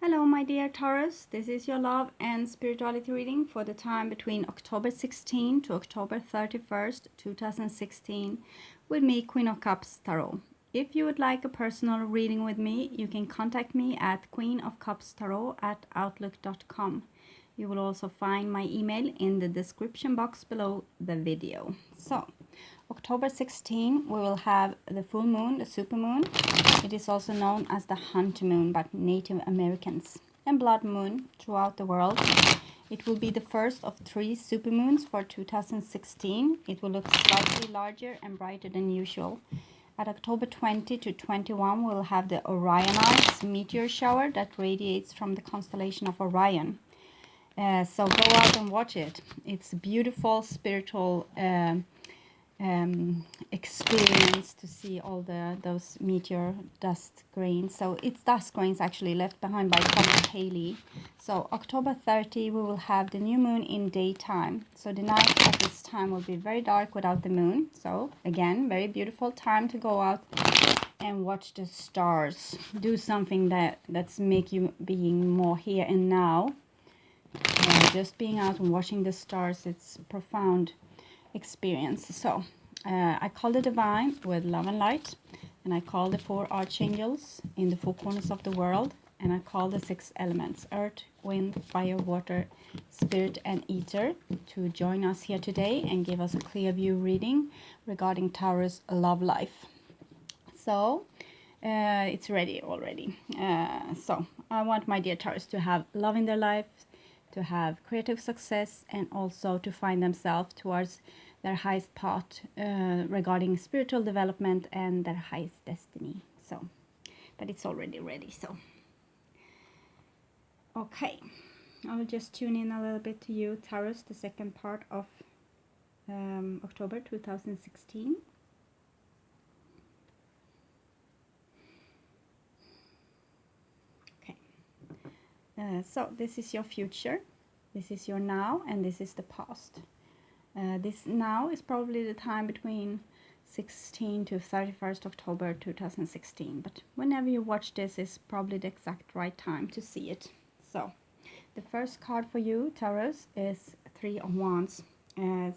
Hello, my dear Taurus. This is your love and spirituality reading for the time between October 16 to October 31st, 2016, with me, Queen of Cups Tarot. If you would like a personal reading with me, you can contact me at queenofcupstarot@outlook.com. You will also find my email in the description box below the video. So, October 16, we will have the full moon, the supermoon. It is also known as the hunter moon by Native Americans, and blood moon throughout the world. It will be the first of 3 supermoons for 2016. It will look slightly larger and brighter than usual. At October 20 to 21, we'll have the Orionites meteor shower that radiates from the constellation of Orion. So go out and watch it. It's a beautiful spiritual experience to see all those meteor dust grains. So it's dust grains actually left behind by Thomas Halley. So October 30, we will have the new moon in daytime. So the night at this time will be very dark without the moon. So again, very beautiful time to go out and watch the stars. Do something that's make you being more here and now. Just being out and watching the stars, it's profound experience. So I call the divine with love and light, and I call the 4 archangels in the 4 corners of the world, and I call the 6 elements, earth, wind, fire, water, spirit, and ether, to join us here today and give us a clear view reading regarding Taurus love life. So it's ready already. So I want my dear Taurus to have love in their life, to have creative success, and also to find themselves towards their highest path regarding spiritual development and their highest destiny. So, but it's already ready. So, okay, I will just tune in a little bit to you, Taurus, the second part of October 2016. So this is your future, this is your now, and this is the past. This now is probably the time between 16 to 31st October 2016, but whenever you watch this is probably the exact right time to see it. So the first card for you, Taurus, is 3 of Wands.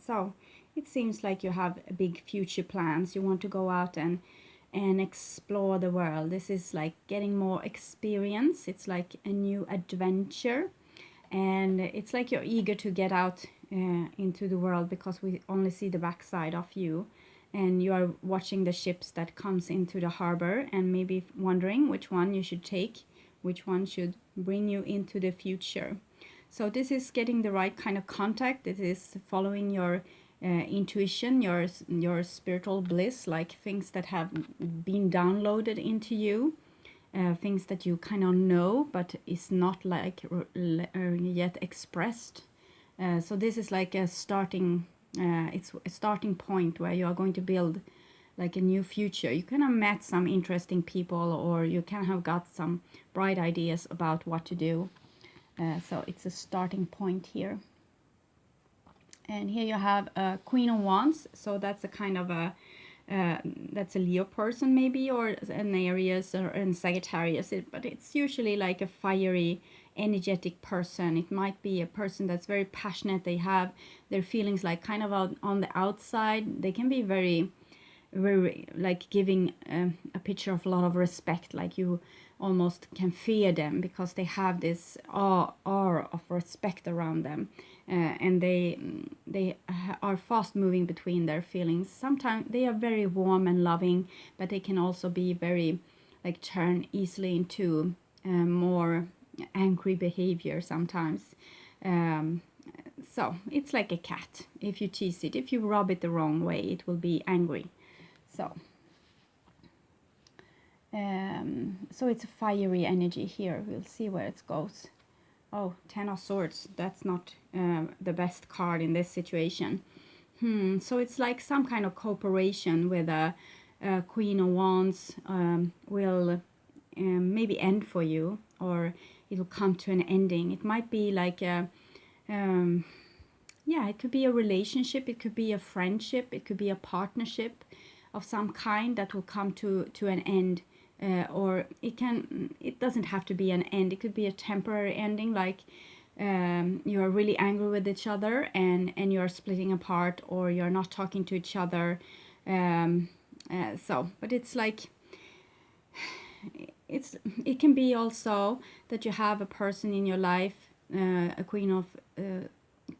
So it seems like you have big future plans. You want to go out and explore the world. This is like getting more experience. It's like a new adventure, and it's like you're eager to get out into the world, because we only see the backside of you, and you are watching the ships that comes into the harbor and maybe wondering which one you should take, which one should bring you into the future. So this is getting the right kind of contact. It is following your intuition, your spiritual bliss, like things that have been downloaded into you, things that you kind of know but is not like yet expressed. So this is like a starting it's a starting point where you are going to build like a new future. You kind of met some interesting people, or you can have got some bright ideas about what to do. So it's a starting point here. And here you have a Queen of Wands, so that's a kind of a that's a Leo person maybe, or an Aries or an Sagittarius, but it's usually like a fiery, energetic person. It might be a person that's very passionate. They have their feelings like kind of out on the outside. They can be very, very like giving a picture of a lot of respect, like you almost can fear them because they have this aura of respect around them, and they are fast moving between their feelings. Sometimes they are very warm and loving, but they can also be very like turn easily into more angry behavior sometimes. So it's like a cat. If you tease it, if you rub it the wrong way, it will be angry. So it's a fiery energy here. We'll see where it goes. Oh, 10 of Swords. That's not the best card in this situation. So it's like some kind of cooperation with a Queen of Wands will maybe end for you, or it'll come to an ending. It might be like a yeah, it could be a relationship, it could be a friendship, it could be a partnership of some kind that will come to an end or it doesn't have to be an end. It could be a temporary ending, like you're really angry with each other and you're splitting apart, or you're not talking to each other. But it's like it can be also that you have a person in your life, a Queen of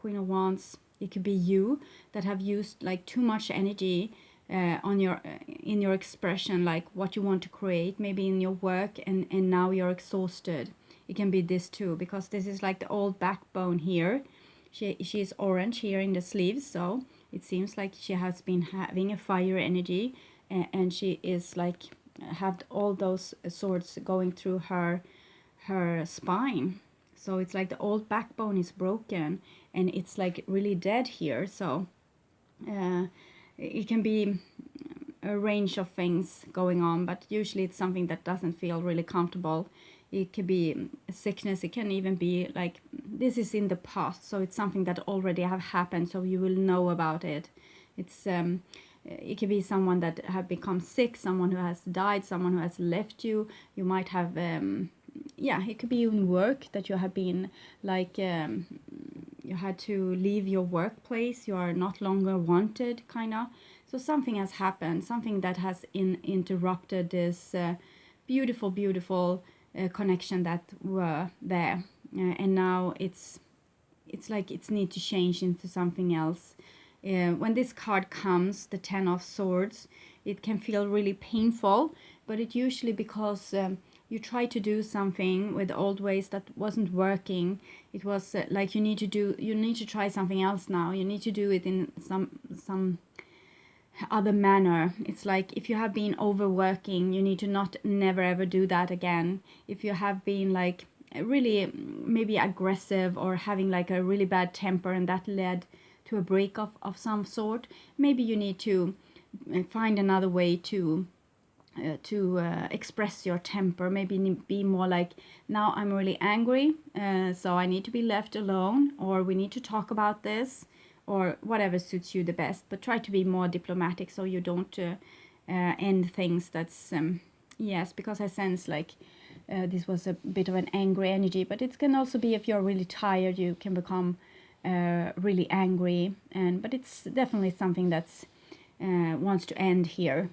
Wands. It could be you that have used like too much energy on your in your expression, like what you want to create, maybe in your work, and now you're exhausted. It can be this too, because this is like the old backbone here. She's orange here in the sleeves, so it seems like she has been having a fire energy, and she is like have all those swords going through her spine. So it's like the old backbone is broken, and it's like really dead here. So it can be a range of things going on, but usually it's something that doesn't feel really comfortable. It could be a sickness. It can even be like this is in the past, so it's something that already have happened, so you will know about it. It's it could be someone that have become sick, someone who has died, someone who has left you. You might have it could be in work that you have been like you had to leave your workplace. You are not longer wanted, kind of. So something has happened, something that has interrupted this beautiful connection that were there, and now it's like it's need to change into something else. When this card comes, the Ten of Swords, it can feel really painful, but it usually because you try to do something with old ways that wasn't working. It was like you need to try something else now. You need to do it in some other manner. It's like if you have been overworking, you need to not never ever do that again. If you have been like really maybe aggressive or having like a really bad temper, and that led to a breakup of some sort, maybe you need to find another way to express your temper. Maybe be more like, now I'm really angry, so I need to be left alone, or we need to talk about this, or whatever suits you the best. But try to be more diplomatic so you don't end things. That's yes, because I sense like this was a bit of an angry energy, but it can also be if you're really tired, you can become really angry, but it's definitely something that's wants to end here.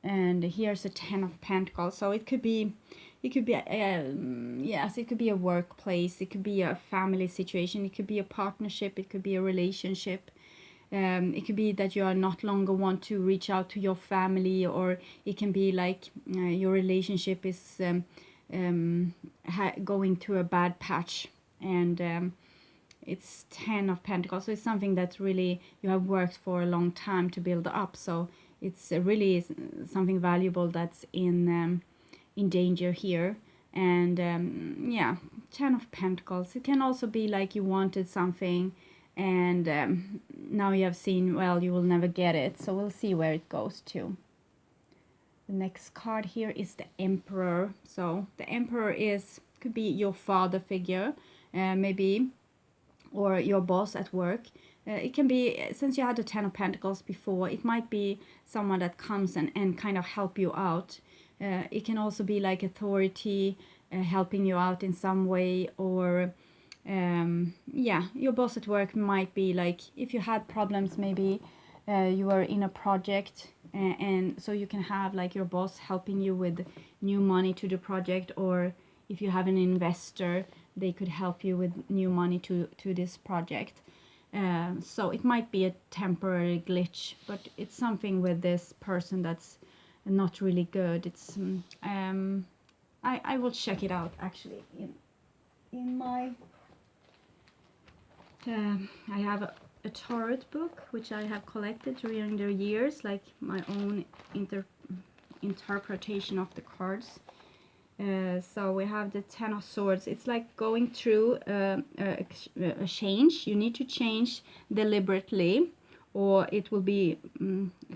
And here's a Ten of Pentacles, so it could be yes, it could be a workplace, it could be a family situation, it could be a partnership, it could be a relationship. It could be that you are not longer want to reach out to your family, or it can be like your relationship is going through a bad patch, and it's Ten of Pentacles, so it's something that really you have worked for a long time to build up. So it's really something valuable that's in danger here. And yeah, Ten of Pentacles, it can also be like you wanted something, and now you have seen, well, you will never get it. So we'll see where it goes to. The next card here is the Emperor. So the Emperor could be your father figure, maybe, or your boss at work. It can be, since you had the Ten of Pentacles before, it might be someone that comes and kind of help you out. It can also be like authority helping you out in some way, or yeah, your boss at work might be like, if you had problems, maybe you were in a project, and so you can have like your boss helping you with new money to the project, or if you have an investor, they could help you with new money to this project. So it might be a temporary glitch, but it's something with this person that's not really good. It's I will check it out actually in my I have a Taurus book which I have collected during the years, like my own interpretation of the cards. So we have the Ten of Swords. It's like going through a change. You need to change deliberately, or it will be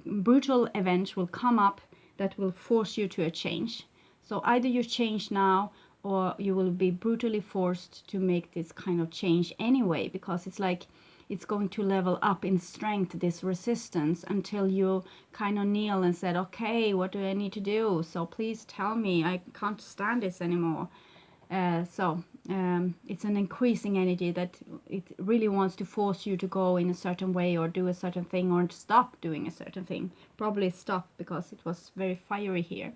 brutal events will come up that will force you to a change. So either you change now, or you will be brutally forced to make this kind of change anyway, because it's like it's going to level up in strength, this resistance, until you kind of kneel and said, okay, what do I need to do? So please tell me, I can't stand this anymore. It's an increasing energy that it really wants to force you to go in a certain way or do a certain thing, or to stop doing a certain thing. Probably stop, because it was very fiery here.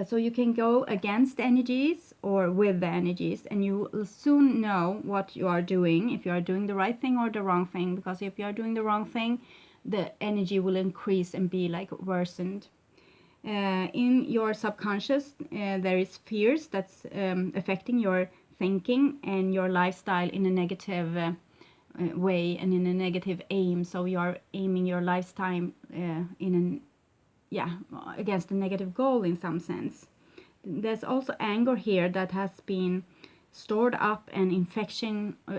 So you can go against the energies or with the energies, and you will soon know what you are doing, if you are doing the right thing or the wrong thing. Because if you are doing the wrong thing, the energy will increase and be like worsened. In your subconscious, there is fears that's affecting your thinking and your lifestyle in a negative way and in a negative aim. So you are aiming your lifestyle against a negative goal in some sense. There's also anger here that has been stored up and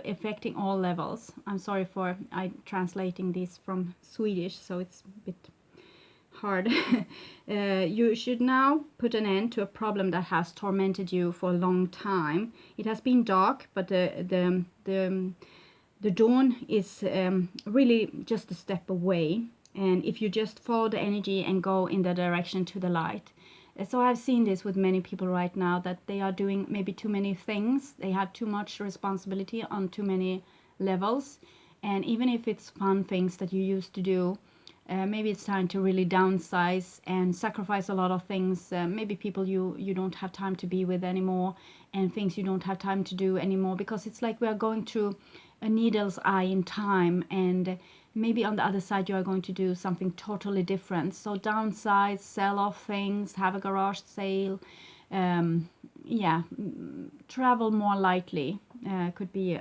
affecting all levels. I'm sorry for translating this from Swedish, so it's a bit hard. You should now put an end to a problem that has tormented you for a long time. It has been dark, but the dawn is really just a step away. And if you just follow the energy and go in the direction to the light. So I've seen this with many people right now, that they are doing maybe too many things. They have too much responsibility on too many levels. And even if it's fun things that you used to do, maybe it's time to really downsize and sacrifice a lot of things. Maybe people you don't have time to be with anymore, and things you don't have time to do anymore, because it's like we are going through a needle's eye in time, and maybe on the other side you are going to do something totally different. So downsize, sell off things, have a garage sale, travel more lightly could be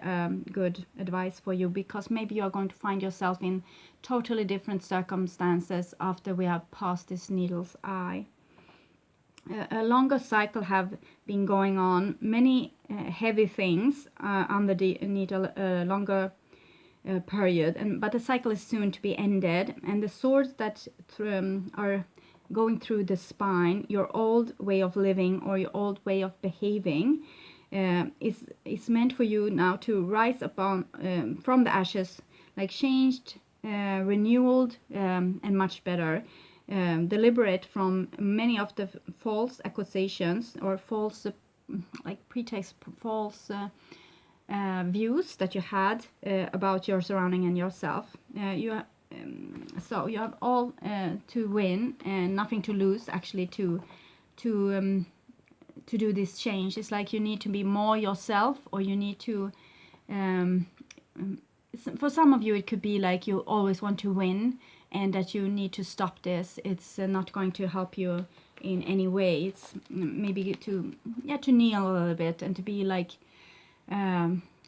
good advice for you, because maybe you are going to find yourself in totally different circumstances after we have passed this needle's eye. A longer cycle have been going on, many heavy things on the needle, longer period, but the cycle is soon to be ended, and the swords that are going through the spine, your old way of living or your old way of behaving, is meant for you now to rise upon from the ashes, like changed, renewed, and much better, deliberate from many of the false accusations or false pretext, false views that you had about your surrounding and yourself. So you have all to win and nothing to lose, actually, to do this change. It's like you need to be more yourself, or you need to for some of you it could be like you always want to win, and that you need to stop this. It's not going to help you in any way. It's maybe to kneel a little bit and to be like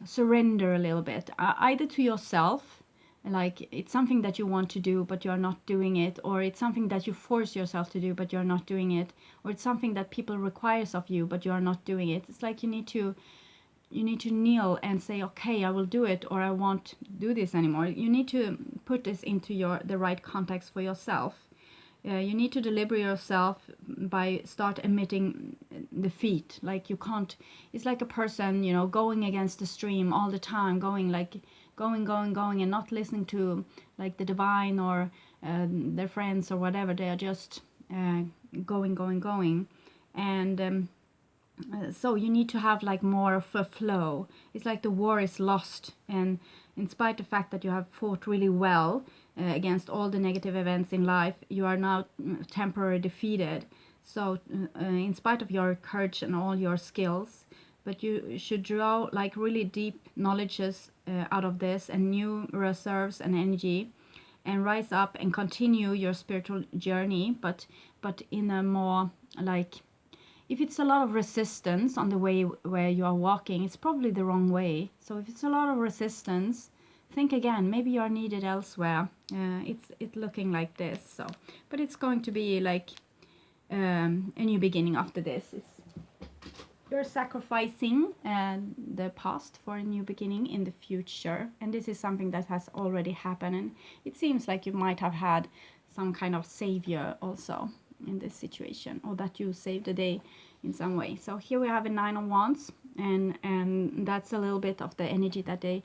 surrender a little bit, either to yourself, like it's something that you want to do but you're not doing it, or it's something that you force yourself to do but you're not doing it, or it's something that people requires of you but you're not doing it. It's like you need to kneel and say, okay, I will do it, or I won't do this anymore. You need to put this into the right context for yourself. You need to deliver yourself by start emitting defeat. Like you can't, it's like a person, going against the stream all the time, going and not listening to like the divine or their friends or whatever. They are just going. And so you need to have like more of a flow. It's like the war is lost, and in spite of the fact that you have fought really well against all the negative events in life, you are now temporarily defeated. So in spite of your courage and all your skills, but you should draw like really deep knowledges out of this, and new reserves and energy, and rise up and continue your spiritual journey, but in a more like, if it's a lot of resistance on the way where you are walking, it's probably the wrong way. So if it's a lot of resistance, think again. Maybe you are needed elsewhere. It's looking like this. So, but it's going to be like a new beginning after this. You're sacrificing the past for a new beginning in the future, and this is something that has already happened. And it seems like you might have had some kind of savior also in this situation, or that you saved the day in some way. So here we have a 9 of Wands, and that's a little bit of the energy that they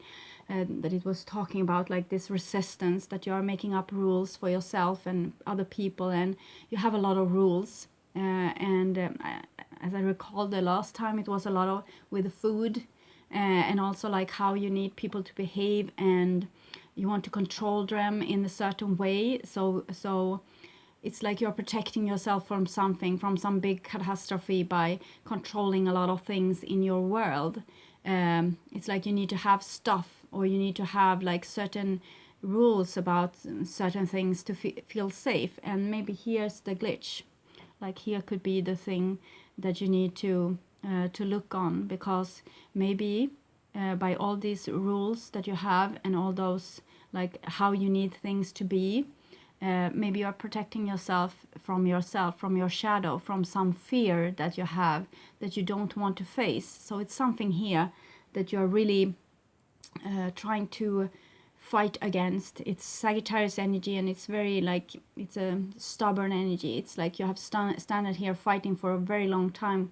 that it was talking about like this resistance, that you are making up rules for yourself and other people, and you have a lot of rules. As I recall, the last time it was a lot of with food, and also like how you need people to behave, and you want to control them in a certain way. So it's like you're protecting yourself from something, from some big catastrophe, by controlling a lot of things in your world. It's like you need to have stuff, or you need to have like certain rules about certain things to feel safe. And maybe here's the glitch. Like here could be the thing that you need to look on, because maybe by all these rules that you have and all those like how you need things to be, maybe you're protecting yourself, from your shadow, from some fear that you have that you don't want to face. So it's something here that you're really trying to fight against. It's Sagittarius energy, and it's very like, it's a stubborn energy. It's like you have standed here fighting for a very long time.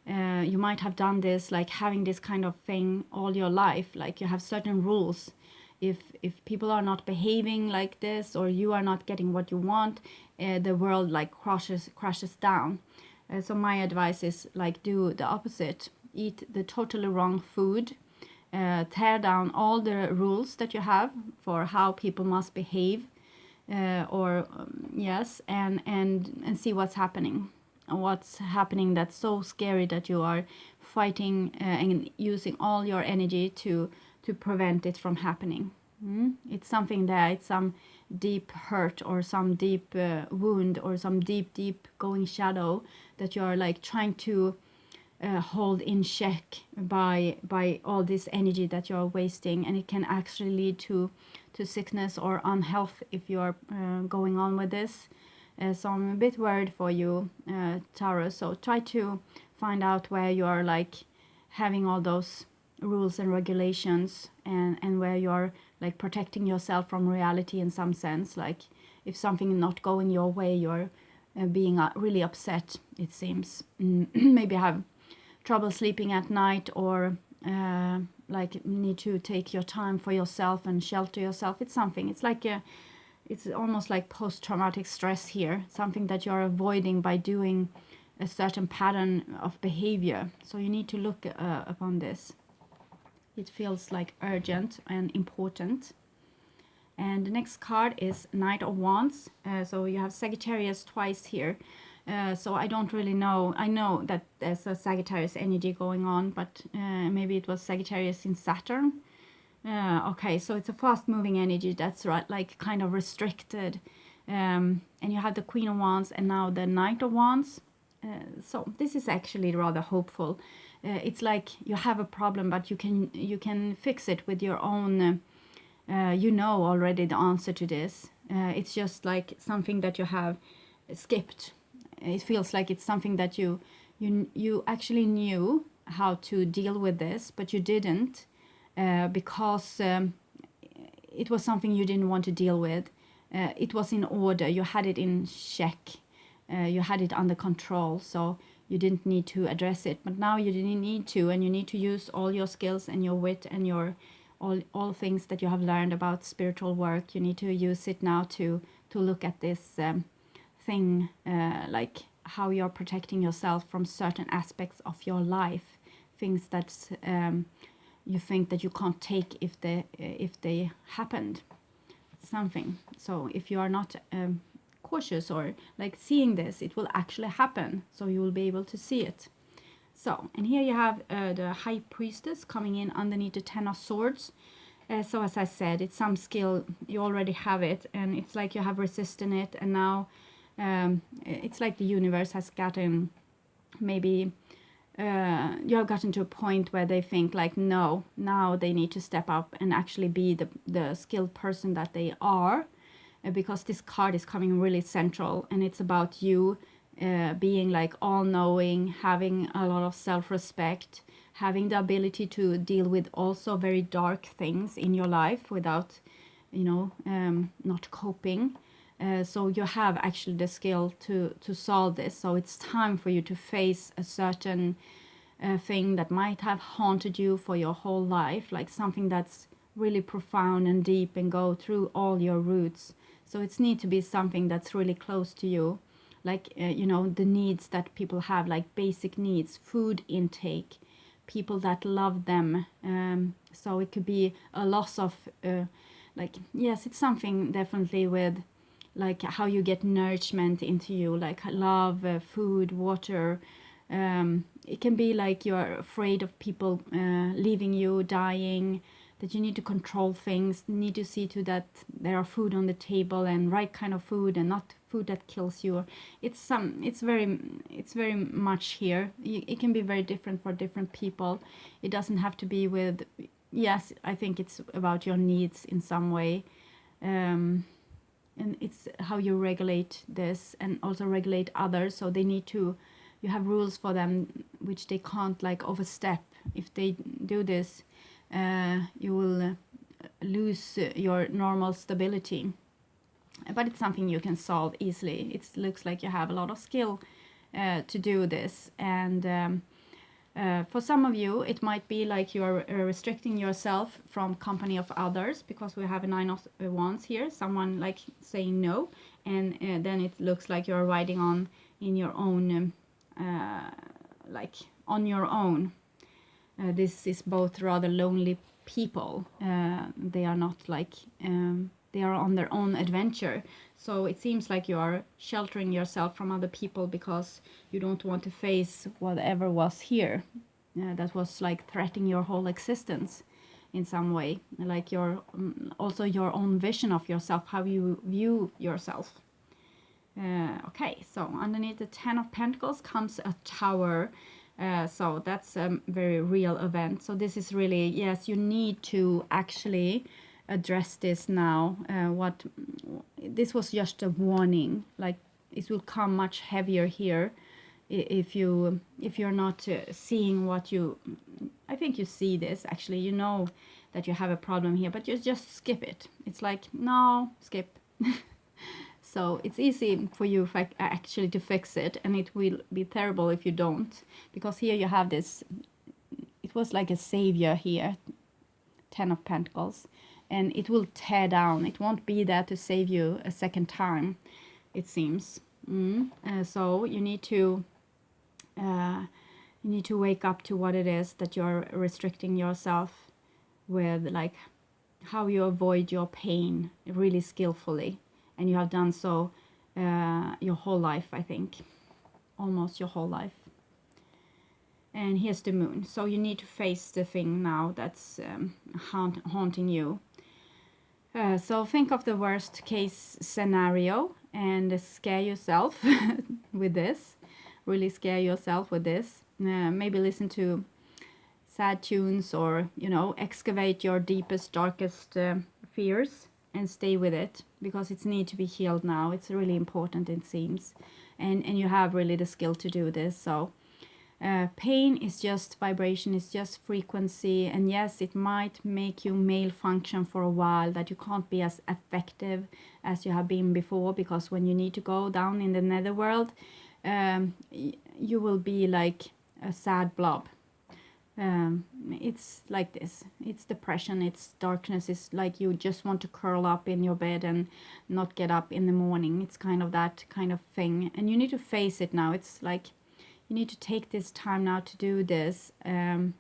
You might have done this, like having this kind of thing all your life. Like you have certain rules. If people are not behaving like this, or you are not getting what you want, the world like crashes down. So my advice is like do the opposite. Eat the totally wrong food. Tear down all the rules that you have for how people must behave, yes, and see what's happening. What's happening that's so scary that you are fighting and using all your energy to prevent it from happening. It's something there. It's some deep hurt, or some deep wound, or some deep going shadow that you are like trying to hold in check by all this energy that you're wasting, and it can actually lead to sickness or unhealth if you are going on with this. So I'm a bit worried for you, Taurus. So try to find out where you are like having all those rules and regulations, and where you're like protecting yourself from reality in some sense. Like if something is not going your way, you're being really upset, it seems. Maybe have trouble sleeping at night, or like need to take your time for yourself and shelter yourself. It's something, it's like it's almost like post-traumatic stress here, something that you're avoiding by doing a certain pattern of behavior. So you need to look upon this. It feels like urgent and important. And the next card is Knight of Wands. So you have Sagittarius twice here. So I don't really know. I know that there's a Sagittarius energy going on, but maybe it was Sagittarius in Saturn. Okay, so it's a fast-moving energy that's right, like kind of restricted. And you have the Queen of Wands and now the Knight of Wands. So this is actually rather hopeful. It's like you have a problem, but you can fix it with your own. You know already the answer to this. It's just like something that you have skipped. It feels like it's something that you actually knew how to deal with this, but you didn't, because it was something you didn't want to deal with. It was in order. You had it in check. You had it under control, so you didn't need to address it. But now you didn't need to, and you need to use all your skills and your wit and your all things that you have learned about spiritual work. You need to use it now to look at this thing, like how you're protecting yourself from certain aspects of your life, things that you think that you can't take if they happened, something. So if you are not cautious or like seeing this, it will actually happen, so you will be able to see it. So, and here you have the High Priestess coming in underneath the Ten of Swords. So as I said, it's some skill, you already have it, and it's like you have resisted it, and now it's like the universe has gotten, maybe you have gotten to a point where they think like, no, now they need to step up and actually be the skilled person that they are, because this card is coming really central, and it's about you being like all-knowing, having a lot of self-respect, having the ability to deal with also very dark things in your life without, not coping. So you have actually the skill to solve this. So it's time for you to face a certain thing that might have haunted you for your whole life, like something that's really profound and deep and go through all your roots. So it's need to be something that's really close to you, like you know, the needs that people have, like basic needs, food intake, people that love them. So it could be a loss of like, yes, it's something definitely with like how you get nourishment into you, like love, food, water. It can be like you're afraid of people leaving you, dying, that you need to control things, need to see to that there are food on the table and right kind of food and not food that kills you. It's very much here. It can be very different for different people. It doesn't have to be with, yes, I think it's about your needs in some way. And it's how you regulate this and also regulate others, so they need to, you have rules for them which they can't like overstep. If they do this, you will lose your normal stability. But it's something you can solve easily. It looks like you have a lot of skill to do this. And for some of you, it might be like you're restricting yourself from company of others, because we have a 9 of Wands here, someone like saying no, and then it looks like you're riding on in your own, like on your own. This is both rather lonely people. They are not like, they are on their own adventure. So it seems like you are sheltering yourself from other people because you don't want to face whatever was here. That was like threatening your whole existence in some way. Like your also your own vision of yourself, how you view yourself. Okay, so underneath the 10 of Pentacles comes a Tower. So that's a very real event. So this is really, yes, you need to actually address this now. This was just a warning, like it will come much heavier here if you're not seeing what you, I think you see this actually, you know that you have a problem here, but you just skip it. It's like, no, skip. So it's easy for you actually to fix it, and it will be terrible if you don't, because here you have this, it was like a savior here, 10 of Pentacles, and it will tear down. It won't be there to save you a second time, it seems. So you need to wake up to what it is that you're restricting yourself with, like how you avoid your pain really skillfully. And you have done so your whole life, I think. Almost your whole life. And here's the Moon. So you need to face the thing now that's haunting you. So think of the worst case scenario and scare yourself with this. Really scare yourself with this. Maybe listen to sad tunes, or, you know, excavate your deepest, darkest fears. And stay with it, because it's need to be healed now. It's really important, it seems, and you have really the skill to do this. So pain is just vibration, it's just frequency, and yes, it might make you malfunction for a while, that you can't be as effective as you have been before, because when you need to go down in the netherworld, you will be like a sad blob. It's like this, it's depression, it's darkness, it's like you just want to curl up in your bed and not get up in the morning. It's kind of that kind of thing, and you need to face it now. It's like you need to take this time now to do this, and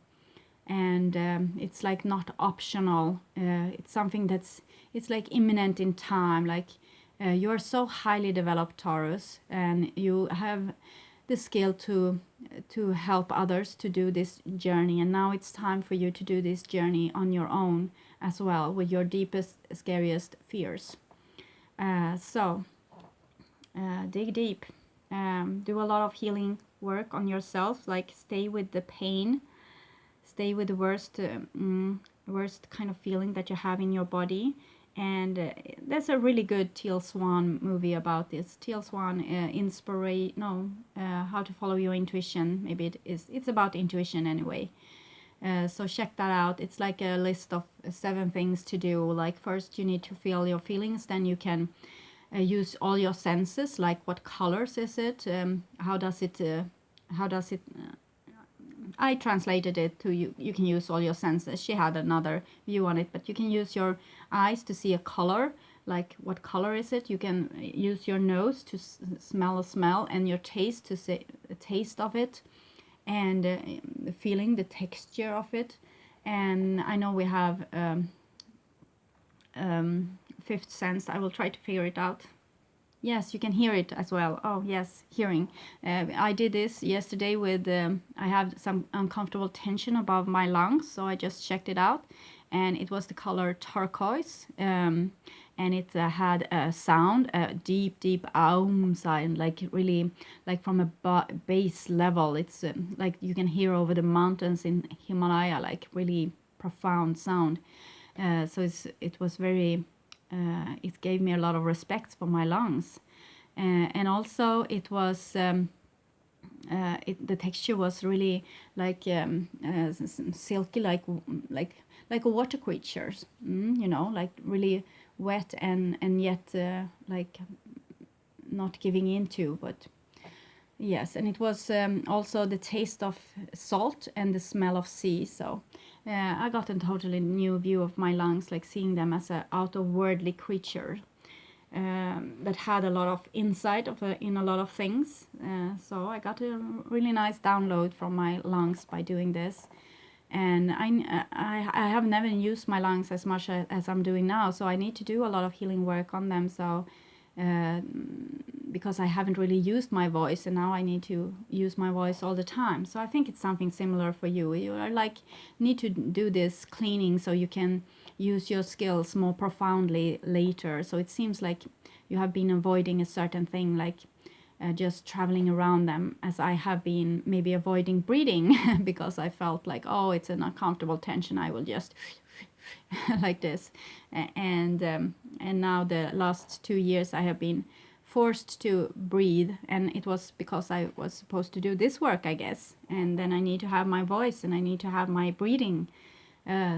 it's like not optional. It's something that's, it's like imminent in time. Like you are so highly developed, Taurus, and you have the skill to help others to do this journey, and now it's time for you to do this journey on your own as well, with your deepest, scariest fears. So dig deep, do a lot of healing work on yourself, like stay with the pain, stay with the worst kind of feeling that you have in your body. And there's a really good Teal Swan movie about this. Teal Swan, How to Follow Your Intuition. Maybe it's about intuition anyway. So check that out. It's like a list of 7 things to do. Like first you need to feel your feelings, then you can use all your senses, like what colors is it, how does it I translated it to you. You can use all your senses. She had another view on it, but you can use your eyes to see a color, like what color is it. You can use your nose to smell a smell, and your taste to say a taste of it, and the feeling, the texture of it. And I know we have fifth sense. I will try to figure it out. Yes, you can hear it as well. Oh, yes, hearing. I did this yesterday with, I have some uncomfortable tension above my lungs, so I just checked it out, and it was the color turquoise, and it had a sound, a deep, deep aum sound, like really, like from a base level. It's like you can hear over the mountains in Himalaya, like really profound sound. So it was very, it gave me a lot of respect for my lungs, and also it was the texture was really like silky, like a water creatures, you know, like really wet and yet like not giving into, but yes. And it was also the taste of salt and the smell of sea. So I got a totally new view of my lungs, like seeing them as a out of worldly creature that had a lot of insight in a lot of things. So I got a really nice download from my lungs by doing this. And I have never used my lungs as much as I'm doing now, so I need to do a lot of healing work on them. So because I haven't really used my voice, and now I need to use my voice all the time. So I think it's something similar for you. You are like need to do this cleaning so you can use your skills more profoundly later. So it seems like you have been avoiding a certain thing, like just traveling around them, as I have been maybe avoiding breathing because I felt like, oh, it's an uncomfortable tension, I will just like this. And now the last 2 years I have been forced to breathe, and it was because I was supposed to do this work, I guess, and then I need to have my voice and I need to have my breathing.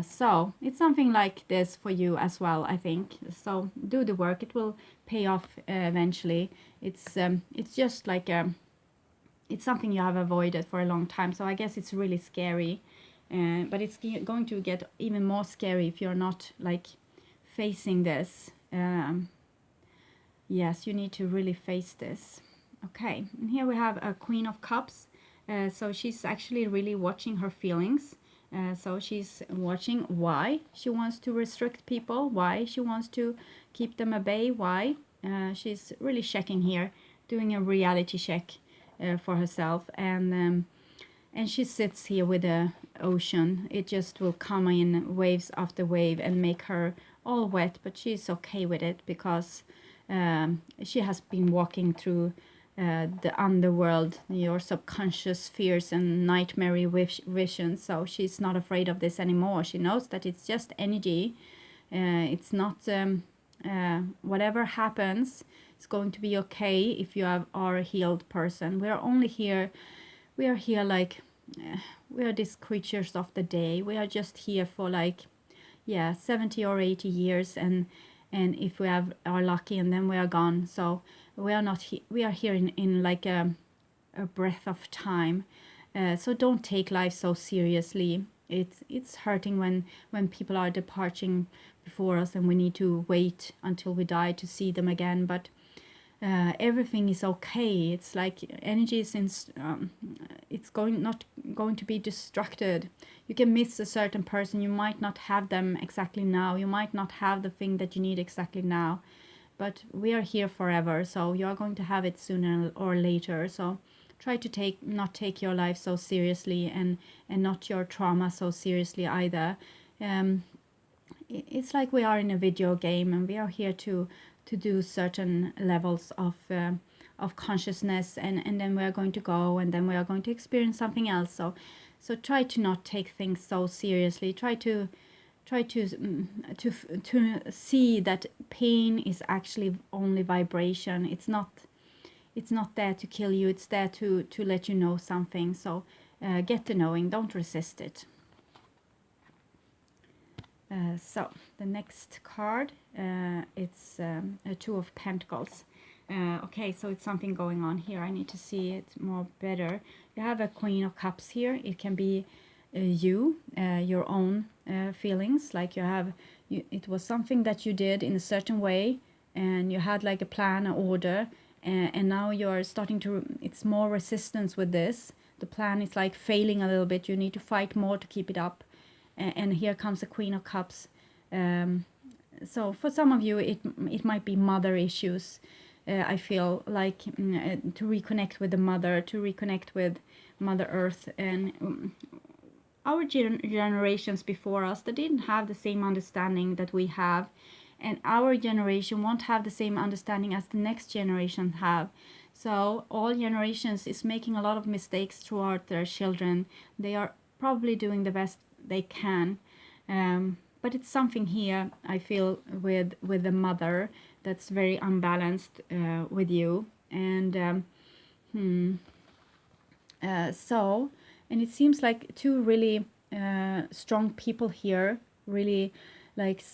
So it's something like this for you as well, I think. So do the work; it will pay off eventually. It's just like it's something you have avoided for a long time. So I guess it's really scary, but it's going to get even more scary if you're not like facing this. Yes, you need to really face this. Okay, and here we have a Queen of Cups. So she's actually really watching her feelings. So she's watching why she wants to restrict people, why she wants to keep them at bay, why. She's really checking here, doing a reality check for herself. And she sits here with the ocean. It just will come in waves after wave and make her all wet, but she's okay with it because she has been walking through the underworld, your subconscious fears and nightmare visions. So she's not afraid of this anymore. She knows that it's just energy. It's not whatever happens, it's going to be okay if you are a healed person. We are here like we are these creatures of the day. We are just here for like 70 or 80 years, and if we are lucky, and then we are gone. So we are not we are here in like a breath of time. So don't take life so seriously. It's hurting when people are departing before us and we need to wait until we die to see them again. But everything is okay. It's like energy is it's not going to be distracted. You can miss a certain person. You might not have them exactly now. You might not have the thing that you need exactly now. But we are here forever, so you are going to have it sooner or later. So try to not take your life so seriously, and not your trauma so seriously either. It's like we are in a video game, and we are here to do certain levels of consciousness, and then we are going to go, and then we are going to experience something else. So try to not take things so seriously. Try to see that pain is actually only vibration. It's not there to kill you. It's there to let you know something. So get to knowing. Don't resist it. So the next card, it's a Two of Pentacles. Okay, so it's something going on here. I need to see it more better. You have a Queen of Cups here. It can be your own feelings. Like it was something that you did in a certain way, and you had like a plan, an order, and now you're starting to, it's more resistance with this. The plan is like failing a little bit. You need to fight more to keep it up. And here comes the Queen of Cups. So for some of you, it might be mother issues. I feel like to reconnect with the mother, to reconnect with Mother Earth, and our generations before us, they didn't have the same understanding that we have, and our generation won't have the same understanding as the next generation have. So all generations is making a lot of mistakes throughout their children. They are probably doing the best they can. But it's something here, I feel, with the mother that's very unbalanced with you. And and it seems like two really strong people here, really like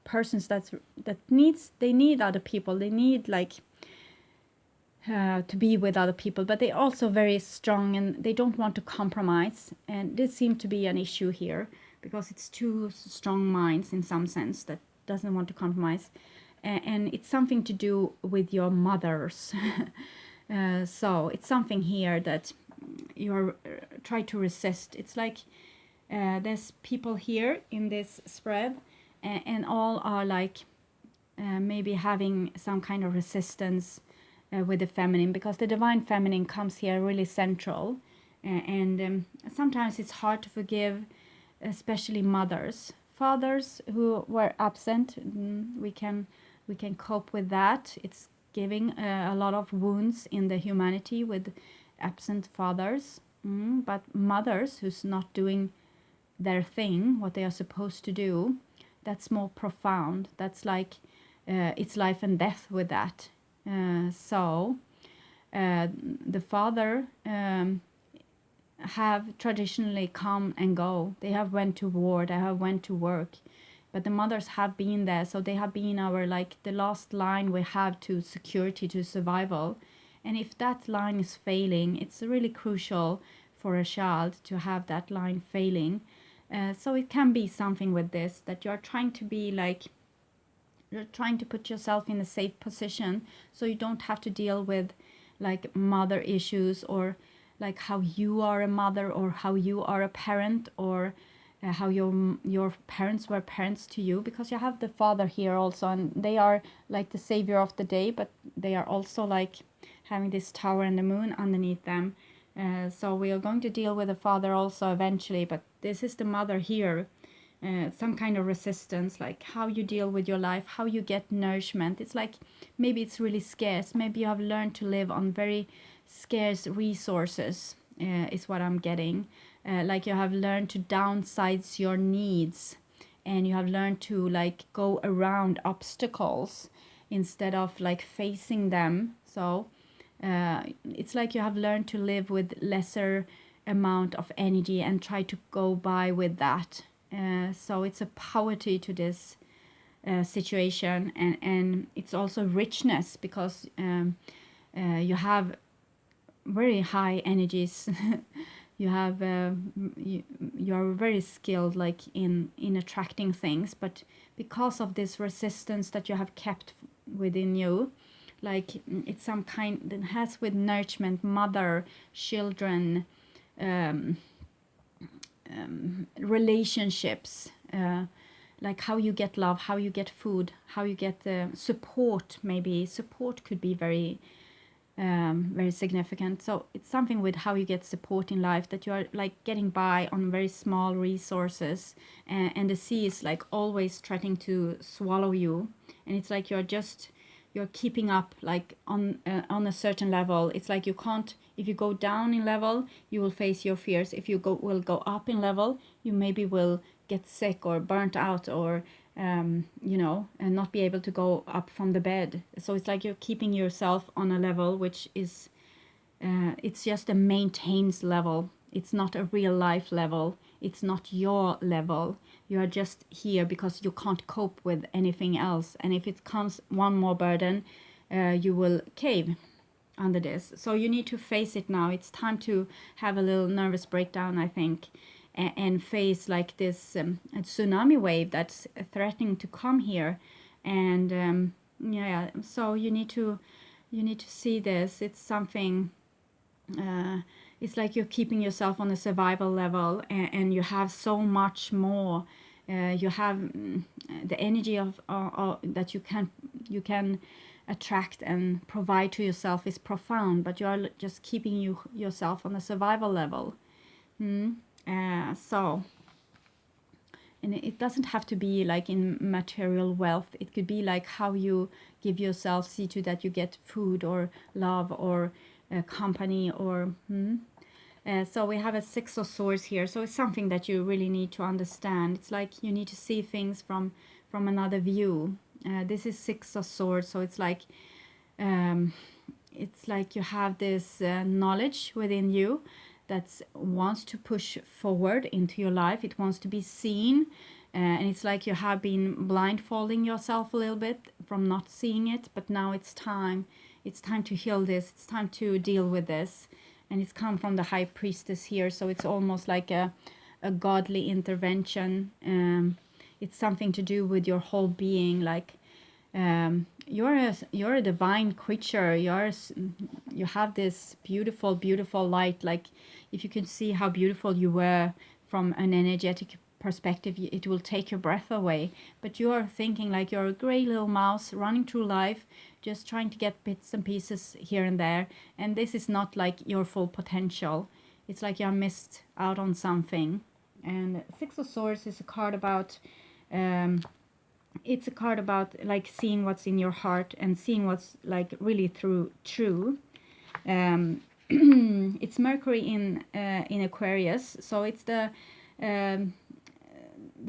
persons that need other people. They need like to be with other people, but they're also very strong and they don't want to compromise. And this seems to be an issue here because it's two strong minds in some sense that doesn't want to compromise. And it's something to do with your mothers. So it's something here that you're try to resist. It's like there's people here in this spread, and all are like maybe having some kind of resistance with the feminine, because the divine feminine comes here really central, and sometimes it's hard to forgive, especially mothers. Fathers who were absent, we can cope with that. It's giving a lot of wounds in the humanity with absent fathers, but mothers who's not doing their thing, what they are supposed to do, that's more profound. That's like it's life and death with that. So the father have traditionally come and go. They have went to war, they have went to work, but the mothers have been there. So they have been our, like, the last line we have to security, to survival. And if that line is failing, it's really crucial for a child to have that line failing. So it can be something with this, that you're trying to be like, you're trying to put yourself in a safe position so you don't have to deal with like mother issues, or like how you are a mother, or how you are a parent, or how your parents were parents to you, because you have the father here also, and they are like the savior of the day, but they are also like having this tower and the moon underneath them. So we are going to deal with the father also eventually, but this is the mother here. Some kind of resistance, like how you deal with your life, how you get nourishment. It's like maybe it's really scarce. Maybe you have learned to live on very scarce resources, is what I'm getting. Like you have learned to downsize your needs, and you have learned to like go around obstacles instead of like facing them. So it's like you have learned to live with lesser amount of energy and try to go by with that. So it's a poverty to this situation, and it's also richness, because you have very high energies. You have you're very skilled like in attracting things, but because of this resistance that you have kept within you, like it's some kind that has with nourishment, mother, children, relationships, like how you get love, how you get food, how you get support. Maybe support could be very very significant. So it's something with how you get support in life, that you are like getting by on very small resources, and the sea is like always trying to swallow you, and it's like you're keeping up like on a certain level. It's like you can't, if you go down in level, you will face your fears. If you will go up in level, you maybe will get sick or burnt out, or and not be able to go up from the bed. So it's like you're keeping yourself on a level which is it's just a maintains level. It's not a real life level. It's not your level. You are just here because you can't cope with anything else. And if it comes one more burden, you will cave under this. So you need to face it now. It's time to have a little nervous breakdown, I think, and face like this a tsunami wave that's threatening to come here. And yeah, so you need to see this. It's something. It's like you're keeping yourself on a survival level, and you have so much more. You have the energy of that you can attract and provide to yourself is profound, but you are just keeping yourself on a survival level. So, and it doesn't have to be like in material wealth. It could be like how you give yourself, see to that you get food or love or company or so we have a Six of Swords here. So it's something that you really need to understand. It's like you need to see things from another view. This is Six of Swords, so it's like you have this knowledge within you that wants to push forward into your life. It wants to be seen, and it's like you have been blindfolding yourself a little bit from not seeing it. But now it's time. It's time to heal this. It's time to deal with this. And it's come from the High Priestess here, so it's almost like a godly intervention. It's something to do with your whole being, like you're a divine creature. You have this beautiful light. Like if you could see how beautiful you were from an energetic perspective, it will take your breath away. But you are thinking like you're a gray little mouse running through life, just trying to get bits and pieces here and there. And this is not like your full potential. It's like you missed out on something. And Six of Swords is a card about it's a card about like seeing what's in your heart and seeing what's like really true. It's Mercury in Aquarius, so it's the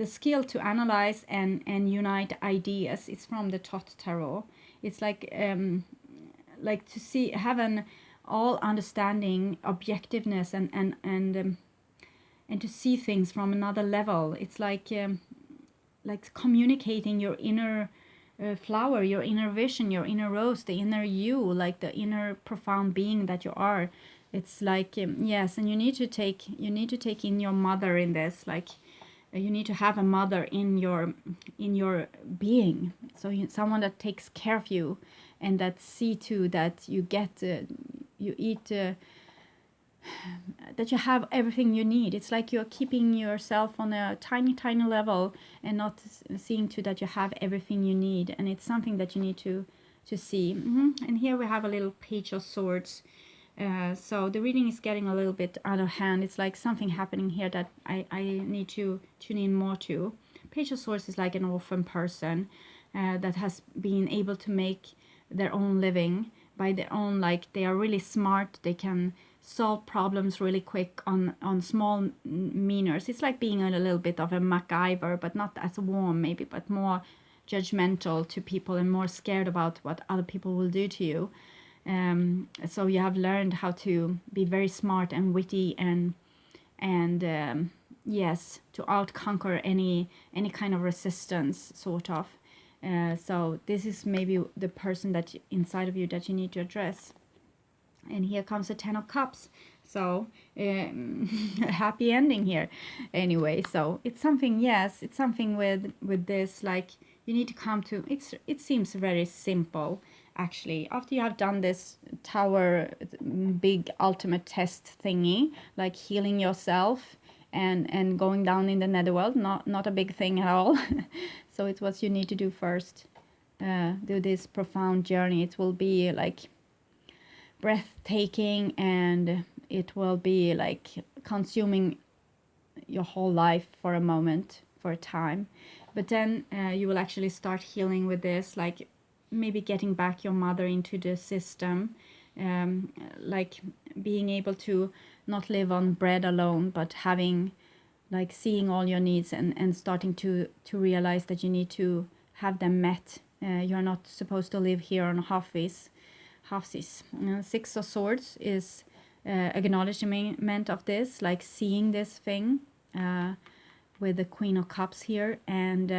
skill to analyze and unite ideas. It's from the Tot Tarot. It's like to see, have an all understanding objectiveness and to see things from another level. It's like communicating your inner flower, your inner vision, your inner rose, the inner you, like the inner profound being that you are. It's like yes, and you need to take in your mother in this. Like you need to have a mother in your being, so someone that takes care of you and that see to that you get you eat that you have everything you need. It's like you're keeping yourself on a tiny level and not seeing to that you have everything you need. And it's something that you need to see. And here we have a little Page of Swords. So the reading is getting a little bit out of hand. It's like something happening here that I need to tune in more to. Page of Swords is like an orphan person that has been able to make their own living by their own, like they are really smart. They can solve problems really quick on small manners. It's like being a little bit of a MacGyver, but not as warm maybe, but more judgmental to people and more scared about what other people will do to you. So you have learned how to be very smart and witty and yes, to outconquer any kind of resistance, sort of. So this is maybe the person that inside of you that you need to address. And here comes the 10 of Cups. So a happy ending here. Anyway, so it's something, yes, it's something with this, like you need to come to, it seems very simple. Actually, after you have done this tower big ultimate test thingy, like healing yourself and going down in the netherworld, not a big thing at all. So it's what you need to do first. Do this profound journey. It will be like breathtaking, and it will be like consuming your whole life for a moment, for a time. But then you will actually start healing with this, like maybe getting back your mother into the system, like being able to not live on bread alone, but having, like, seeing all your needs and starting to realize that you need to have them met. You're not supposed to live here on halfsies. Six of Swords is acknowledgement of this, like seeing this thing with the Queen of Cups here, and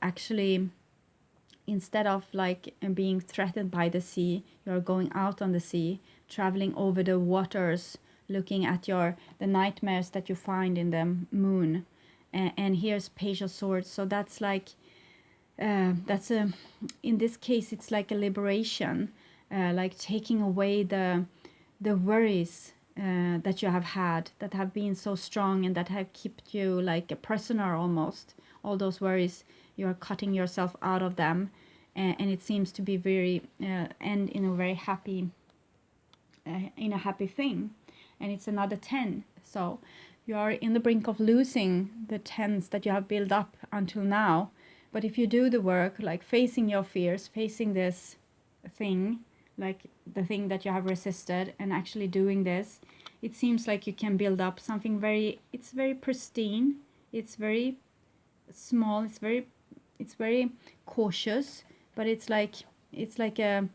actually instead of like being threatened by the sea, you're going out on the sea, traveling over the waters, looking at the nightmares that you find in the moon. And here's Page of Swords. So that's like that's a, in this case it's like a liberation, like taking away the worries that you have had, that have been so strong and that have kept you like a prisoner almost. All those worries, you are cutting yourself out of them, and it seems to be very end in a very happy in a happy thing. And it's another 10, so you are in the brink of losing the 10s that you have built up until now. But if you do the work, like facing your fears, facing this thing, like the thing that you have resisted, and actually doing this, it seems like you can build up something it's very pristine, it's very small, it's very cautious, but it's like a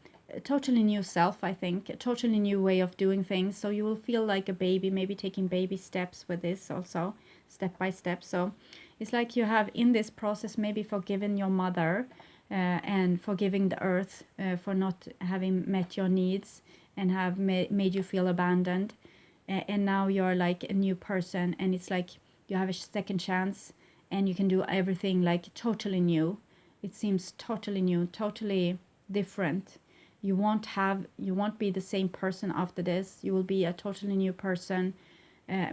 totally new self, I think, a totally new way of doing things. So you will feel like a baby, maybe taking baby steps with this also, step by step. So it's like you have in this process maybe forgiven your mother and forgiving the earth for not having met your needs and have made you feel abandoned. And now you're like a new person, and it's like you have a second chance and you can do everything like totally new. It seems totally new, totally different. You won't be the same person after this. You will be a totally new person,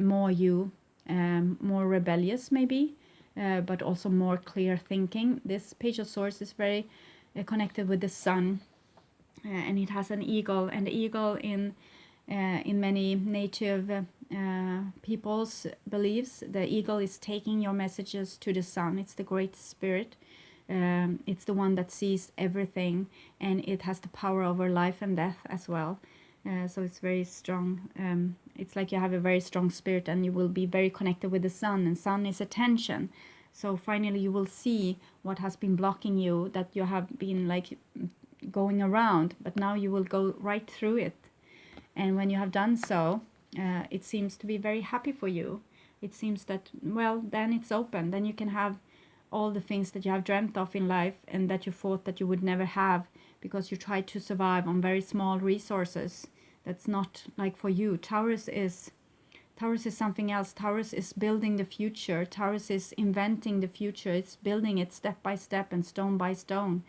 more you, more rebellious maybe, but also more clear thinking. This Page of Swords is very connected with the sun, and it has an eagle, and the eagle in many native people's beliefs, the eagle is taking your messages to the sun. It's the great spirit. It's the one that sees everything, and it has the power over life and death as well. So it's very strong. It's like you have a very strong spirit, and you will be very connected with the sun, and sun is attention. So finally you will see what has been blocking you, that you have been like going around, but now you will go right through it. And when you have done so, it seems to be very happy for you. It seems that, well, then it's open. Then you can have all the things that you have dreamt of in life and that you thought that you would never have because you tried to survive on very small resources. That's not like for you. Taurus is something else. Taurus is building the future. Taurus is inventing the future. It's building it step by step and stone by stone.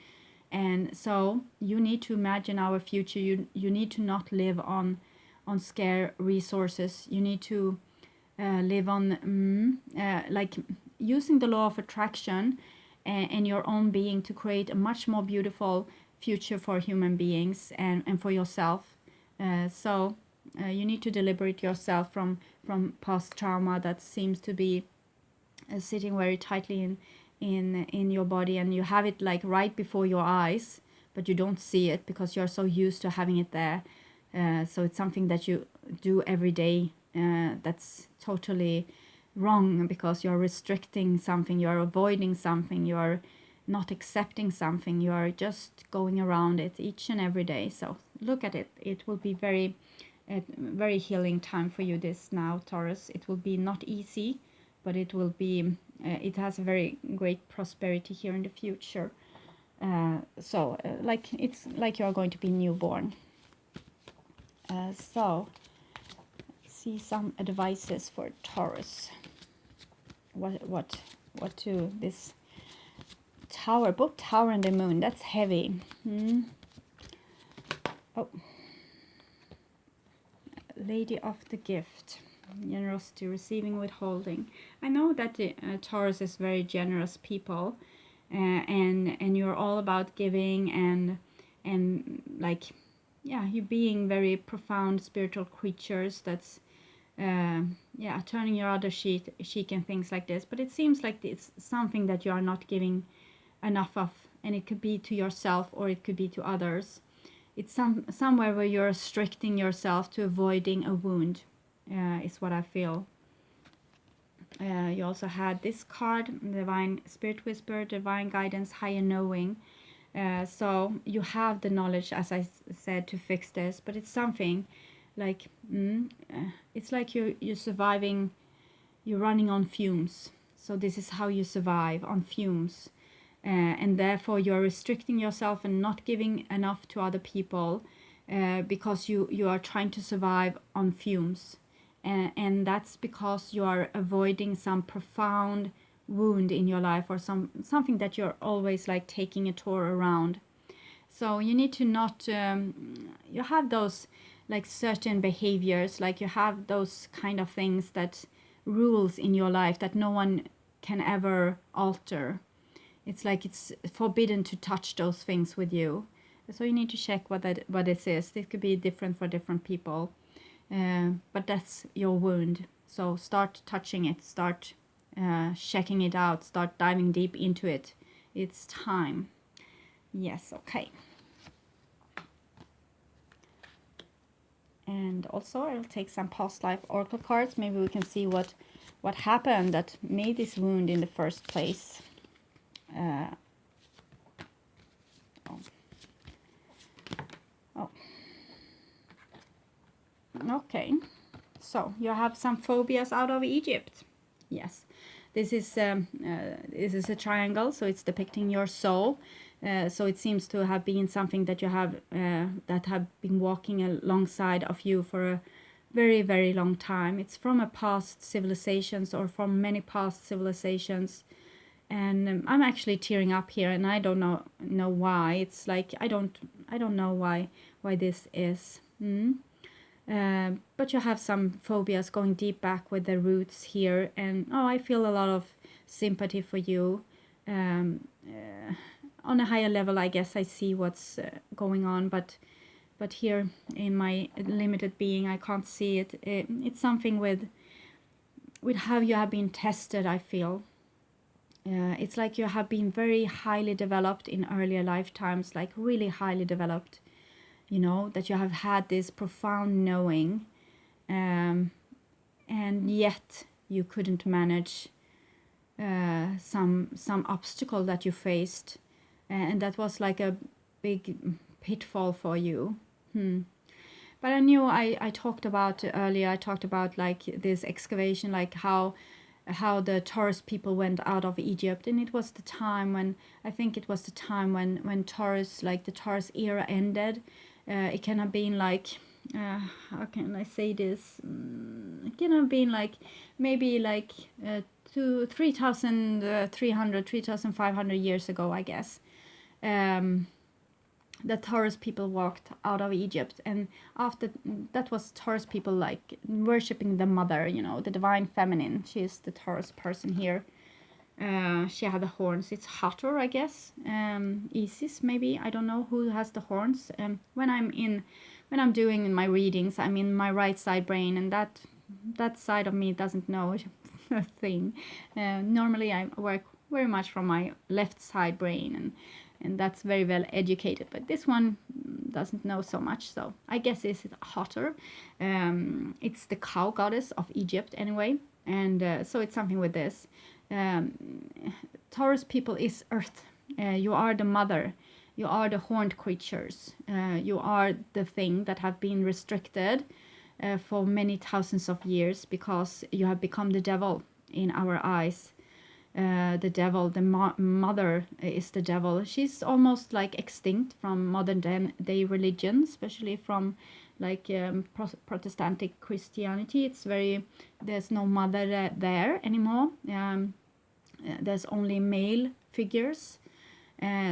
And so you need to imagine our future. You need to not live on scarce resources. You need to live on like using the law of attraction and your own being to create a much more beautiful future for human beings and for yourself. So you need to liberate yourself from past trauma that seems to be sitting very tightly in your body, and you have it like right before your eyes, but you don't see it because you're so used to having it there. So it's something that you do every day that's totally wrong, because you're restricting something, you're avoiding something, you're not accepting something, you are just going around it each and every day. So look at it. It will be very healing time for you this now, Taurus. It will be not easy, but it will be it has a very great prosperity here in the future. So like it's like you're going to be newborn. So see some advices for Taurus. What to this Tower, both Tower and the Moon. That's heavy. Oh, Lady of the Gift. Generosity, receiving, withholding. I know that the Taurus is very generous people, and you're all about giving and like, yeah, you being very profound spiritual creatures. That's yeah, turning your other cheek and things like this. But it seems like it's something that you are not giving enough of, and it could be to yourself or it could be to others. It's somewhere where you're restricting yourself to avoiding a wound. Is what I feel. You also had this card, Divine Spirit Whisper, Divine Guidance, Higher Knowing. So you have the knowledge, as I said, to fix this, but it's something like it's like you're surviving, you're running on fumes. So this is how you survive, on fumes. and therefore you're restricting yourself and not giving enough to other people, because you are trying to survive on fumes, and that's because you are avoiding some profound wound in your life, or something that you're always like taking a tour around. So you need to not you have those like certain behaviors, like you have those kind of things, that rules in your life that no one can ever alter. It's like it's forbidden to touch those things with you. So you need to check what this is. This could be different for different people, but that's your wound. So start touching it, start checking it out, start diving deep into it. It's time. Yes, okay. And also I'll take some past life oracle cards. Maybe we can see what happened that made this wound in the first place. Oh. Okay. So you have some phobias out of Egypt. Yes. This is a triangle, so it's depicting your soul. So it seems to have been something that you have that have been walking alongside of you for a very, very long time. It's from a past civilizations, or from many past civilizations. And I'm actually tearing up here, and I don't know why. It's like I don't know why this is. But you have some phobias going deep back with the roots here, and I feel a lot of sympathy for you. On a higher level, I guess I see what's going on, but here in my limited being, I can't see it. It's something with how you have been tested, I feel. It's like you have been very highly developed in earlier lifetimes, like really highly developed. That you have had this profound knowing, and yet you couldn't manage some obstacle that you faced, and that was like a big pitfall for you. But I knew I talked about earlier, I talked about like this excavation, like how the Taurus people went out of Egypt, and it was the time when, I think it was the time when Taurus, like the Taurus era ended. It can have been like, how can I say this? It can have been like maybe like 3,300, 3,500 years ago, I guess. The Taurus people walked out of Egypt, and after that was Taurus people like worshipping the mother, the divine feminine. She is the Taurus person here. She had the horns. It's Hathor, I guess. Isis, maybe. I don't know who has the horns. When I'm doing my readings, I'm in my right side brain, and that side of me doesn't know a thing. Normally, I work very much from my left side brain, and that's very well educated. But this one doesn't know so much. So I guess it's Hathor. It's the cow goddess of Egypt, anyway. And so it's something with this. Taurus people is earth. You are the mother. You are the horned creatures. You are the thing that have been restricted for many thousands of years, because you have become the devil in our eyes. The devil, the mother is the devil. She's almost like extinct from modern day religion, especially from like Protestantic Christianity. It's there's no mother there anymore. There's only male figures.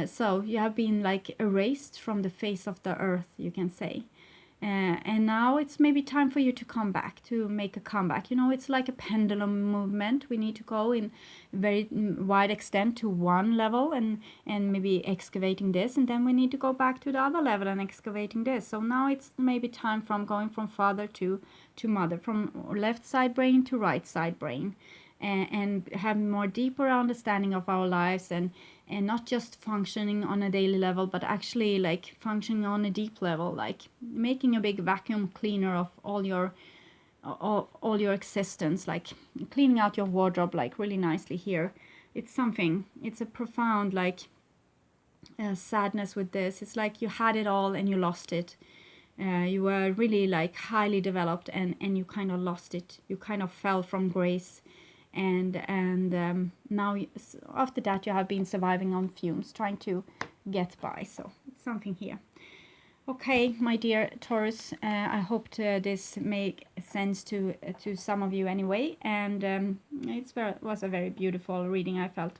So you have been like erased from the face of the earth, you can say. And now it's maybe time for you to come back, to make a comeback. It's like a pendulum movement. We need to go in very wide extent to one level and maybe excavating this, and then we need to go back to the other level and excavating this. So now it's maybe time from going from father to mother, from left side brain to right side brain, and have more deeper understanding of our lives, and not just functioning on a daily level, but actually like functioning on a deep level, like making a big vacuum cleaner of all your existence, like cleaning out your wardrobe like really nicely here. It's a profound like sadness with this. It's like you had it all and you lost it. You were really like highly developed, and you kind of lost it. You kind of fell from grace, and now after that you have been surviving on fumes, trying to get by. So it's something here. Okay, my dear Taurus, I hope this make sense to some of you anyway, and was a very beautiful reading. I felt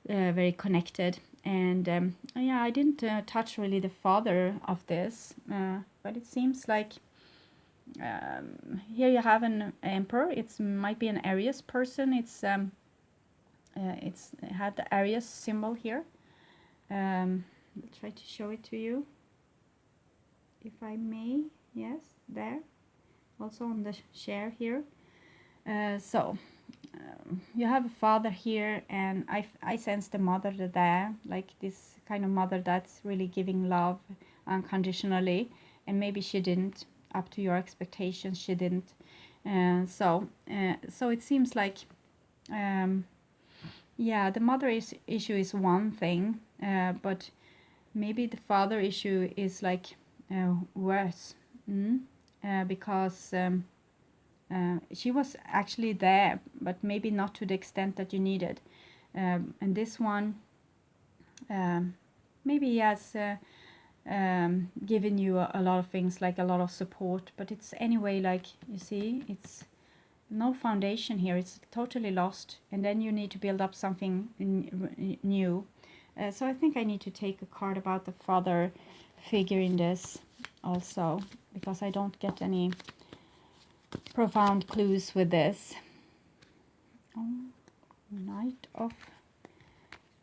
very connected, and yeah, I didn't touch really the father of this, but it seems like here you have an emperor. It might be an Aries person. It had the Aries symbol here. I'll try to show it to you, if I may. Yes, there. Also on the share here. You have a father here, and I sense the mother there, like this kind of mother that's really giving love unconditionally, and maybe she didn't, up to your expectations, she didn't. So it seems like, yeah, the mother issue is one thing, but maybe the father issue is like worse, because she was actually there, but maybe not to the extent that you needed. And this one, maybe he has given you a lot of things, like a lot of support, but it's anyway, like, you see, it's no foundation here. It's totally lost, and then you need to build up something new. So I think I need to take a card about the father figure in this also, because I don't get any profound clues with this.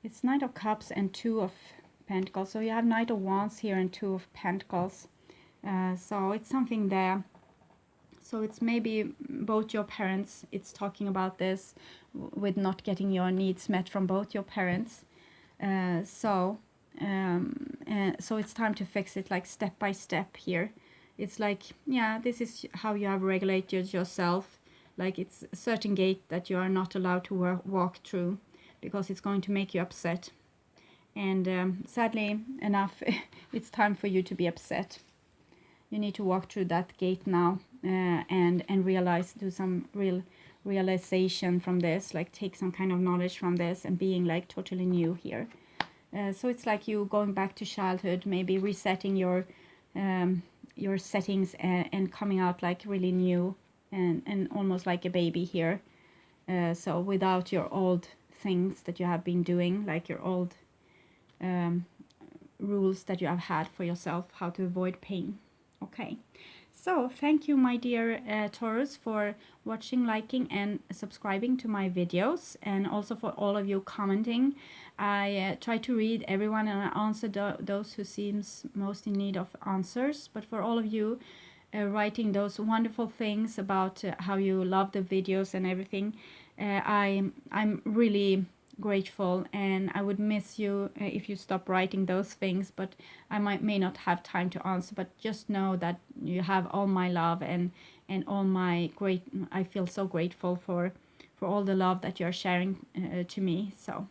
It's Knight of Cups and Two of Pentacles. So you have Knight of Wands here and Two of Pentacles. So it's something there. So it's maybe both your parents. It's talking about this with not getting your needs met from both your parents. So it's time to fix it, like step by step here. It's like, yeah, this is how you have regulated yourself. Like, it's a certain gate that you are not allowed to walk through, because it's going to make you upset. And sadly enough, it's time for you to be upset. You need to walk through that gate now, and realize, do some realization from this, like take some kind of knowledge from this, and being like totally new here. So it's like you going back to childhood, maybe resetting your settings, and coming out like really new, and almost like a baby here. So without your old things that you have been doing, like your old rules that you have had for yourself, how to avoid pain. Okay, so thank you, my dear Taurus, for watching, liking and subscribing to my videos, and also for all of you commenting. I try to read everyone, and I answer those who seems most in need of answers. But for all of you writing those wonderful things about how you love the videos and everything, I'm really grateful, and I would miss you if you stop writing those things, but I may not have time to answer. But just know that you have all my love, and all my I feel so grateful for all the love that you're sharing to me. So,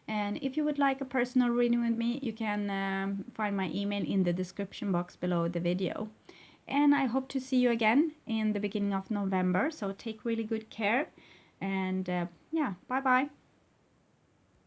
and if you would like a personal reading with me, you can find my email in the description box below the video. And I hope to see you again in the beginning of November, so take really good care, and yeah, bye bye.